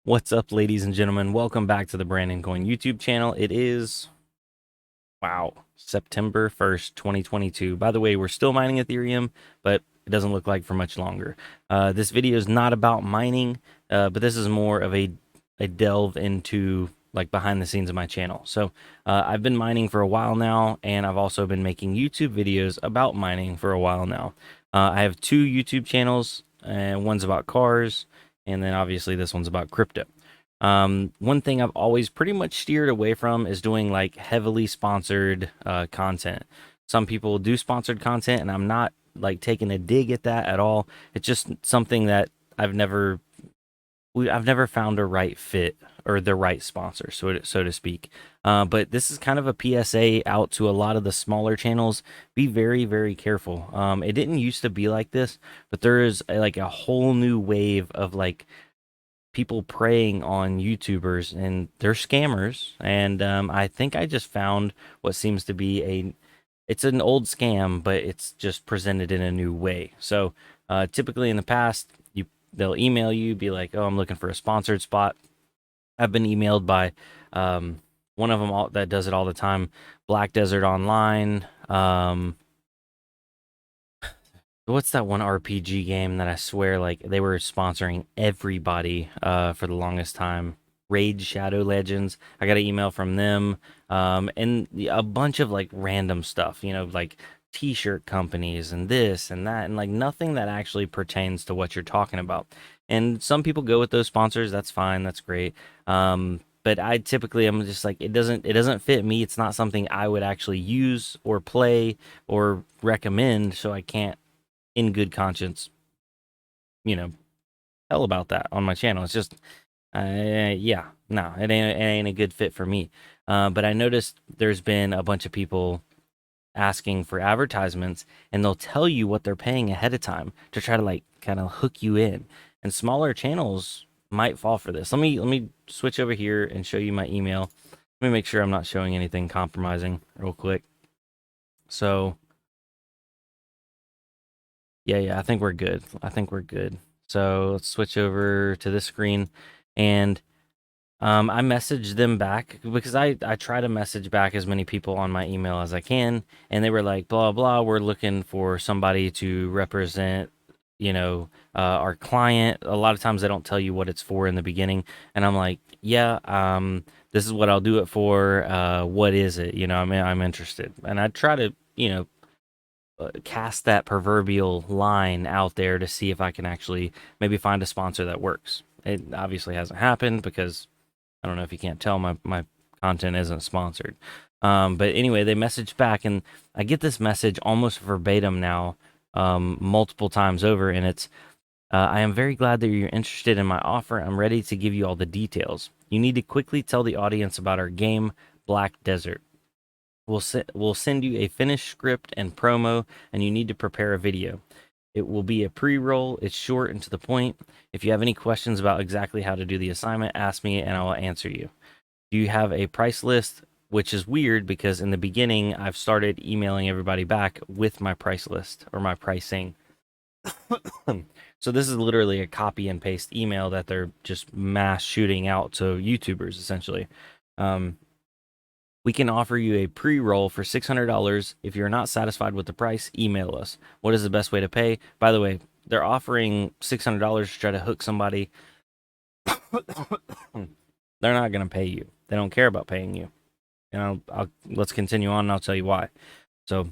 What's up, ladies and gentlemen? Welcome back to the Brandon Coin YouTube channel. It is, wow, September 1st, 2022. By the way, we're still mining Ethereum, but it doesn't look like for much longer. This video is not about mining, but this is more of a delve into like behind the scenes of my channel. So I've been mining for a while now, and I've also been making YouTube videos about mining for a while now. I have two YouTube channels, and one's about cars, and then obviously this one's about crypto. One thing I've always pretty much steered away from is doing like heavily sponsored content. Some people do sponsored content, and I'm not like taking a dig at that at all. It's just something that I've never found a right fit or the right sponsor, so to speak. But this is kind of a PSA out to a lot of the smaller channels. Be very, very careful. It didn't used to be like this, but there is like a whole new wave of like people preying on YouTubers, and they're scammers. And I think I just found what seems to be it's an old scam, but it's just presented in a new way. So typically in the past, they'll email you, be like, "Oh, I'm looking for a sponsored spot." I've been emailed by one of them that does it all the time, Black Desert Online. What's that one RPG game that I swear like they were sponsoring everybody for the longest time? Raid Shadow Legends. I got an email from them, and a bunch of like random stuff, like t-shirt companies and this and that, and like nothing that actually pertains to what you're talking about. And some people go with those sponsors. That's fine. That's great. But I typically am just like it doesn't fit me. It's not something I would actually use or play or recommend, so I can't in good conscience, you know, tell about that on my channel. It's just, yeah, no, it ain't a good fit for me. But I noticed there's been a bunch of people asking for advertisements, and they'll tell you what they're paying ahead of time to try to like kind of hook you in. And smaller channels might fall for this. Let me switch over here and show you my email. Let me make sure I'm not showing anything compromising real quick. So yeah, I think we're good. I think we're good. So let's switch over to this screen, and I messaged them back because I try to message back as many people on my email as I can, and they were like, blah blah. We're looking for somebody to represent, our client. A lot of times they don't tell you what it's for in the beginning, and I'm like, yeah, this is what I'll do it for. What is it? I'm interested, and I try to, cast that proverbial line out there to see if I can actually maybe find a sponsor that works. It obviously hasn't happened because I don't know if you can't tell, my content isn't sponsored. But anyway, they messaged back, and I get this message almost verbatim now, multiple times over, and it's, I am very glad that you're interested in my offer. I'm ready to give you all the details. You need to quickly tell the audience about our game, Black Desert. We'll send you a finished script and promo, and you need to prepare a video. It will be a pre-roll. It's short and to the point. If you have any questions about exactly how to do the assignment, ask me and I will answer you. Do you have a price list? Which is weird because in the beginning, I've started emailing everybody back with my price list or my pricing. So this is literally a copy and paste email that they're just mass shooting out to YouTubers essentially. Um, we can offer you a pre-roll for $600. If you're not satisfied with the price, email us. What is the best way to pay? By the way, they're offering $600 to try to hook somebody. They're not going to pay you. They don't care about paying you. Let's continue on and I'll tell you why. So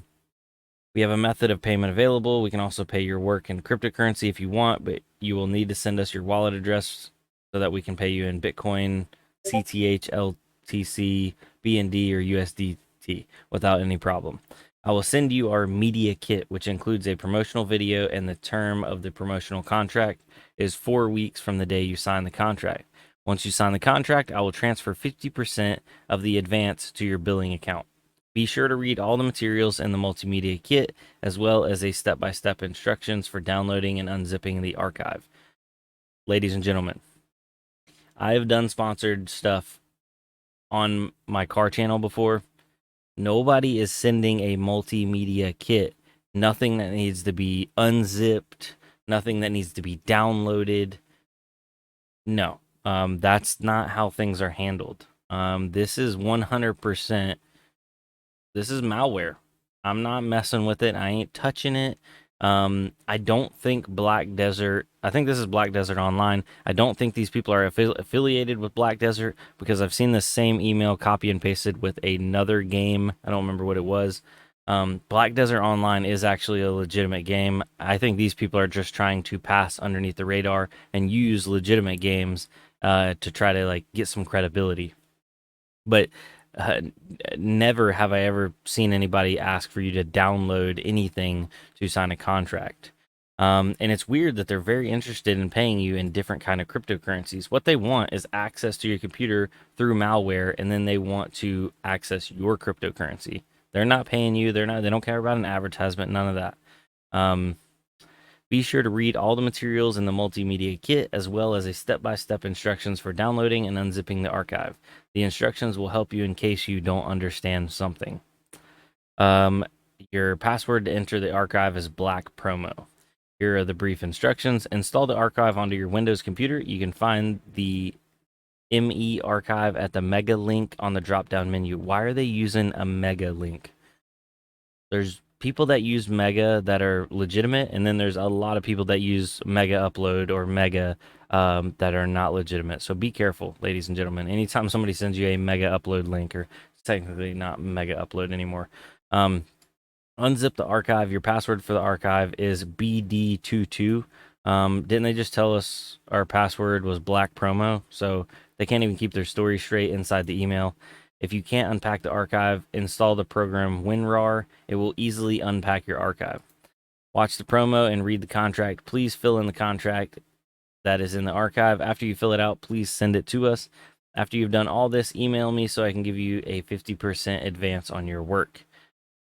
we have a method of payment available. We can also pay your work in cryptocurrency if you want, but you will need to send us your wallet address so that we can pay you in Bitcoin, CTH, LTC, BND, or USDT without any problem. I will send you our media kit, which includes a promotional video, and the term of the promotional contract is 4 weeks from the day you sign the contract. Once you sign the contract, I will transfer 50% of the advance to your billing account. Be sure to read all the materials in the multimedia kit, as well as a step-by-step instructions for downloading and unzipping the archive. Ladies and gentlemen, I have done sponsored stuff on my car channel before. Nobody is sending a multimedia kit. Nothing that needs to be unzipped, nothing that needs to be downloaded. No. That's not how things are handled. This is 100%. This is malware. I'm not messing with it. I ain't touching it. I don't think Black Desert. I think this is Black Desert Online. I don't think these people are affiliated with Black Desert because I've seen the same email copy and pasted with another game. I don't remember what it was. Black Desert Online is actually a legitimate game. I think these people are just trying to pass underneath the radar and use legitimate games to try to like get some credibility. But uh, never have I ever seen anybody ask for you to download anything to sign a contract. And it's weird that they're very interested in paying you in different kind of cryptocurrencies. What they want is access to your computer through malware, and then they want to access your cryptocurrency. They're not paying you. They don't care about an advertisement. None of that. Um, be sure to read all the materials in the multimedia kit, as well as a step-by-step instructions for downloading and unzipping the archive. The instructions will help you in case you don't understand something. Your password to enter the archive is Black Promo. Here are the brief instructions. Install the archive onto your Windows computer. You can find the ME archive at the mega link on the drop-down menu. Why are they using a mega link? There's people that use Mega that are legitimate, and then there's a lot of people that use Mega Upload or Mega that are not legitimate. So be careful, ladies and gentlemen. Anytime somebody sends you a Mega Upload link, or it's technically not Mega Upload anymore, unzip the archive. Your password for the archive is BD22. Didn't they just tell us our password was Black Promo? So they can't even keep their story straight inside the email. If you can't unpack the archive, install the program WinRAR. It will easily unpack your archive. Watch the promo and read the contract. Please fill in the contract that is in the archive. After you fill it out, please send it to us. After you've done all this, email me so I can give you a 50% advance on your work.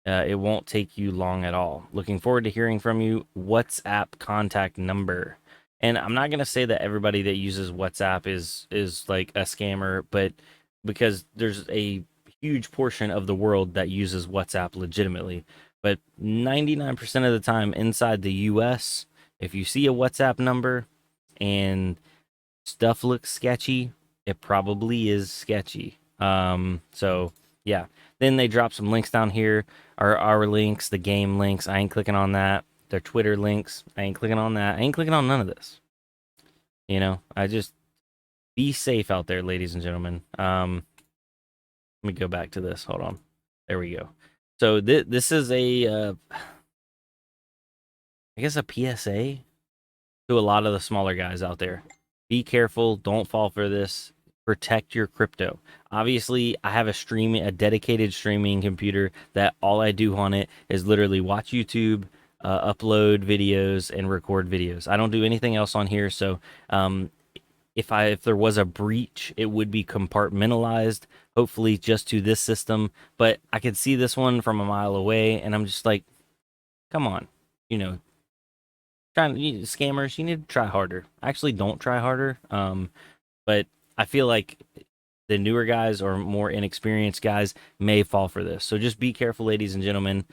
It won't take you long at all. Looking forward to hearing from you. WhatsApp contact number. And I'm not going to say that everybody that uses WhatsApp is like a scammer, but because there's a huge portion of the world that uses WhatsApp legitimately. But 99% of the time inside the US, if you see a WhatsApp number and stuff looks sketchy, it probably is sketchy. So yeah. Then they drop some links down here. Our links, the game links. I ain't clicking on that. Their Twitter links. I ain't clicking on that. I ain't clicking on none of this. You know, I just be safe out there, ladies and gentlemen. Let me go back to this. Hold on. There we go. So this is a, I guess a PSA to a lot of the smaller guys out there. Be careful. Don't fall for this. Protect your crypto. Obviously, I have a dedicated streaming computer that all I do on it is literally watch YouTube, upload videos, and record videos. I don't do anything else on here. So, if there was a breach, it would be compartmentalized, hopefully just to this system. But I could see this one from a mile away, and I'm just like, come on, you know, scammers, you need to try harder. Actually, don't try harder. But I feel like the newer guys or more inexperienced guys may fall for this. So just be careful, ladies and gentlemen.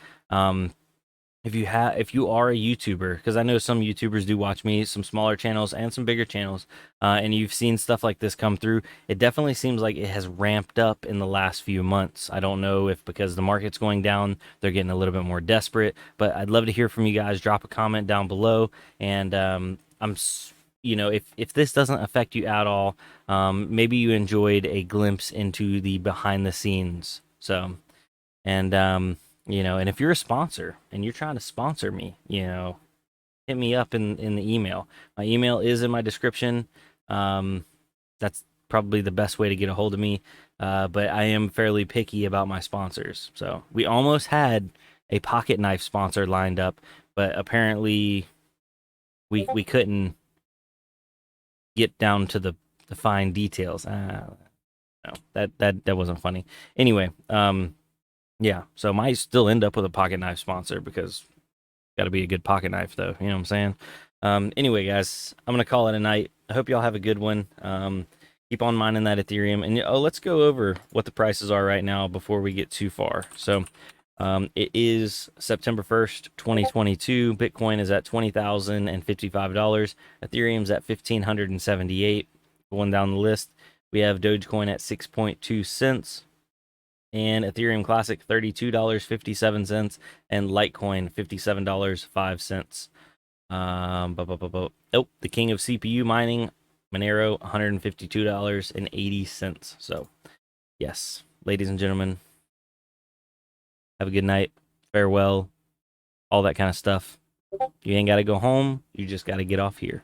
If you are a YouTuber, because I know some YouTubers do watch me, some smaller channels and some bigger channels, and you've seen stuff like this come through, it definitely seems like it has ramped up in the last few months. I don't know if because the market's going down, they're getting a little bit more desperate, but I'd love to hear from you guys. Drop a comment down below, and if this doesn't affect you at all, maybe you enjoyed a glimpse into the behind the scenes. So, and and if you're a sponsor and you're trying to sponsor me, hit me up in the email. My email is in my description. That's probably the best way to get a hold of me. But I am fairly picky about my sponsors. So we almost had a pocket knife sponsor lined up, but apparently we couldn't get down to the fine details. No, that wasn't funny. Anyway, yeah, so might still end up with a pocket knife sponsor because got to be a good pocket knife though. You know what I'm saying? Anyway, guys, I'm gonna call it a night. I hope y'all have a good one. Keep on mining that Ethereum, and let's go over what the prices are right now before we get too far. So, it is September 1st, 2022. Bitcoin is at $20,055. Ethereum's at 1,578. Going down the list, we have Dogecoin at 6.2 cents, and Ethereum Classic $32.57, and Litecoin $57.05. Oh, the king of CPU mining, Monero, $152.80. So, yes, ladies and gentlemen, have a good night. Farewell. All that kind of stuff. You ain't got to go home. You just got to get off here.